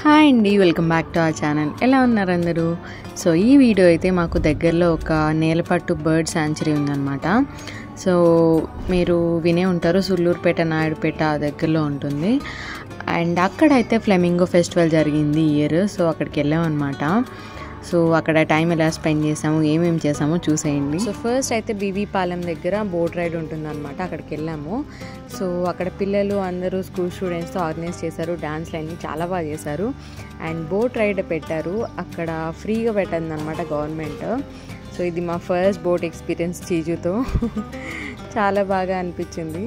Hi అండి, welcome back to our channel. ఎలా ఉన్నారు అందరూ? సో ఈ వీడియో అయితే మాకు దగ్గరలో ఒక నేలపట్టు బర్డ్ శాంచురీ ఉందన్నమాట. సో మీరు వినే ఉంటారు, సుళ్ళూరుపేట నాయుడుపేట దగ్గరలో ఉంటుంది. అండ్ అక్కడైతే ఫ్లెమింగో ఫెస్టివల్ జరిగింది ఈ ఇయర్. సో అక్కడికి వెళ్ళామన్నమాట. సో అక్కడ టైం ఎలా స్పెండ్ చేసాము, ఏమేమి చేసామో చూసేయండి. సో ఫస్ట్ అయితే బీబీ పాలెం దగ్గర బోట్ రైడ్ ఉంటుందన్నమాట, అక్కడికి వెళ్ళాము. సో అక్కడ పిల్లలు అందరూ స్కూల్ స్టూడెంట్స్తో ఆర్గనైజ్ చేశారు. డాన్స్లు అన్నీ చాలా బాగా చేశారు. అండ్ బోట్ రైడ్ పెట్టారు, అక్కడ ఫ్రీగా పెట్టింది అనమాట గవర్నమెంట్. సో ఇది మా ఫస్ట్ బోట్ ఎక్స్పీరియన్స్ చీజుతో. చాలా బాగా అనిపించింది.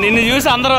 నిన్ను చూసి అందరూ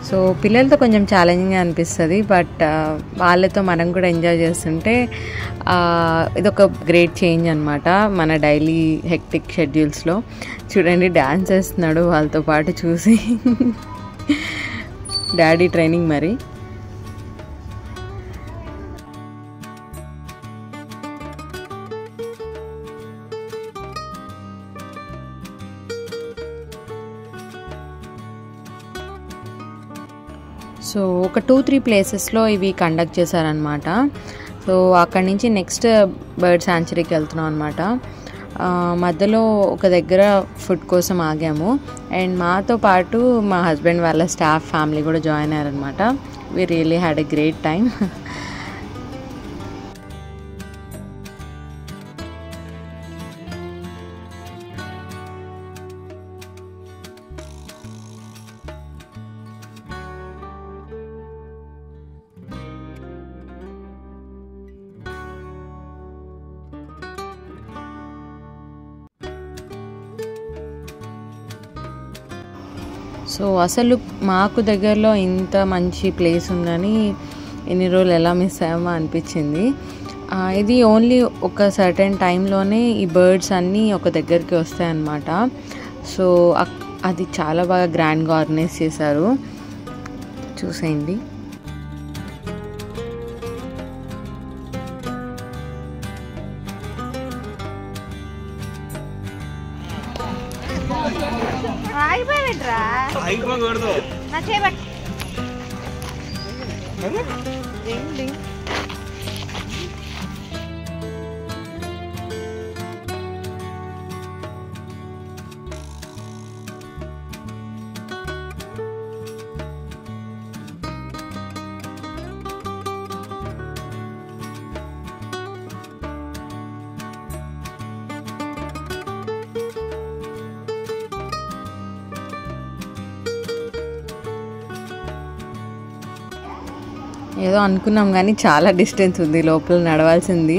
సో పిల్లలతో కొంచెం ఛాలెంజింగ్గా అనిపిస్తుంది, బట్ వాళ్ళతో మనం కూడా ఎంజాయ్ చేస్తుంటే ఇదొక గ్రేట్ చేంజ్ అనమాట మన డైలీ హెక్టిక్ షెడ్యూల్స్లో. చూడండి, డ్యాన్స్ చేస్తున్నాడు వాళ్ళతో పాటు చూసి. డాడీ ట్రైనింగ్ మరి. సో ఒక 2-3 ప్లేసెస్లో ఇవి కండక్ట్ చేశారనమాట. సో అక్కడి నుంచి నెక్స్ట్ బర్డ్ శాంచురీకి వెళ్తున్నాం అనమాట. మధ్యలో ఒక దగ్గర ఫుడ్ కోసం ఆగాము. అండ్ మాతో పాటు మా హస్బెండ్ వాళ్ళ స్టాఫ్ ఫ్యామిలీ కూడా జాయిన్ అయ్యారనమాట. We really had a great time. So అసలు మాకు దగ్గరలో ఇంత మంచి ప్లేస్ ఉందని ఎన్ని రోజులు ఎలా మిస్ అయ్యామో అనిపించింది. ఇది ఓన్లీ ఒక సర్టెన్ టైంలోనే ఈ బర్డ్స్ అన్నీ ఒక దగ్గరికి వస్తాయన్నమాట. సో అది చాలా బాగా గ్రాండ్గా ఆర్గనైజ్ చేశారు, చూసేయండి. అయిపోకూడదు. ఏదో అనుకున్నాం కానీ చాలా డిస్టెన్స్ ఉంది, లోపల నడవాల్సింది.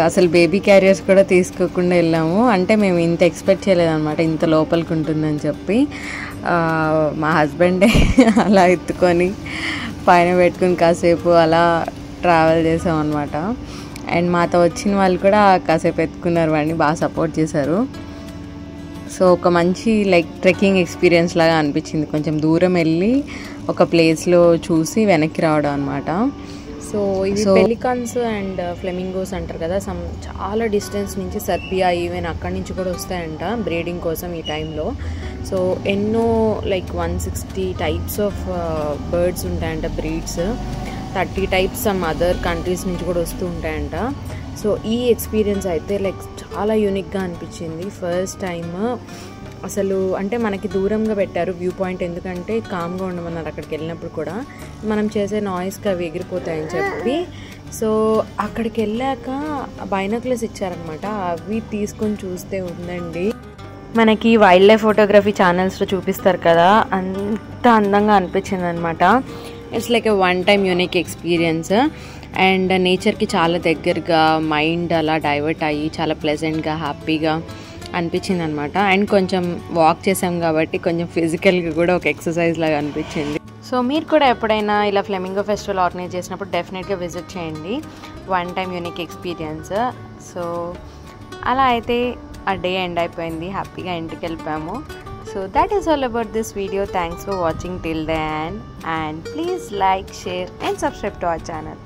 అసలు బేబీ క్యారియర్స్ కూడా తీసుకోకుండా వెళ్ళాము. అంటే మేము ఇంత ఎక్స్పెక్ట్ చేయలేదన్నమాట, ఇంత లోపలికి ఉంటుందని చెప్పి. మా హస్బెండే అలా ఎత్తుకొని పైన పెట్టుకుని కాసేపు అలా ట్రావెల్ చేసాం అనమాట. అండ్ మాతో వచ్చిన వాళ్ళు కూడా కాసేపు ఎత్తుకున్నారు, వాడిని బాగా సపోర్ట్ చేశారు. సో ఒక మంచి లైక్ ట్రెక్కింగ్ ఎక్స్పీరియన్స్ లాగా అనిపించింది. కొంచెం దూరం వెళ్ళి ఒక ప్లేస్లో చూసి వెనక్కి రావడం అనమాట. సో ఇవి పెలికాన్స్ అండ్ ఫ్లెమింగోస్ అంటారు కదా, చాలా డిస్టెన్స్ నుంచి సర్బియా ఈవెన్ అక్కడి నుంచి కూడా వస్తాయంట బ్రీడింగ్ కోసం ఈ టైంలో. సో ఎన్నో లైక్ 160 టైప్స్ ఆఫ్ బర్డ్స్ ఉంటాయంట, breeds 30 types some other countries నుంచి కూడా వస్తూ ఉంటాయంట. సో ఈ ఎక్స్పీరియన్స్ అయితే లైక్ చాలా యూనిక్గా అనిపించింది. ఫస్ట్ టైం అసలు అంటే మనకి దూరంగా పెట్టారు వ్యూ పాయింట్, ఎందుకంటే కామ్గా ఉండమన్నారు అక్కడికి వెళ్ళినప్పుడు కూడా, మనం చేసే నాయిస్కి అవి ఎగిరిపోతాయని చెప్పి. సో అక్కడికి వెళ్ళాక బైనాక్యులర్స్ ఇచ్చారనమాట, అవి తీసుకొని చూస్తే ఉందండి మనకి వైల్డ్ లైఫ్ ఫోటోగ్రఫీ ఛానల్స్లో చూపిస్తారు కదా, అంత అందంగా అనిపించింది అనమాట. It's like a one time unique experience. And నేచర్కి చాలా దగ్గరగా మైండ్ అలా డైవర్ట్ అయ్యి చాలా ప్లెజెంట్గా హ్యాపీగా అనిపించింది అనమాట. అండ్ కొంచెం వాక్ చేసాం కాబట్టి కొంచెం ఫిజికల్గా కూడా ఒక ఎక్సర్సైజ్ లాగా అనిపించింది. సో మీరు కూడా ఎప్పుడైనా ఇలా ఫ్లెమింగో ఫెస్టివల్ ఆర్గనైజ్ చేసినప్పుడు డెఫినెట్గా విజిట్ చేయండి, one time unique experience. So అలా అయితే ఆ డే ఎండ్ అయిపోయింది, హ్యాపీగా ఇంటికి వెళ్ళిపోయాము. So that is all about this video. Thanks for watching till the end and please like, share and subscribe to our channel.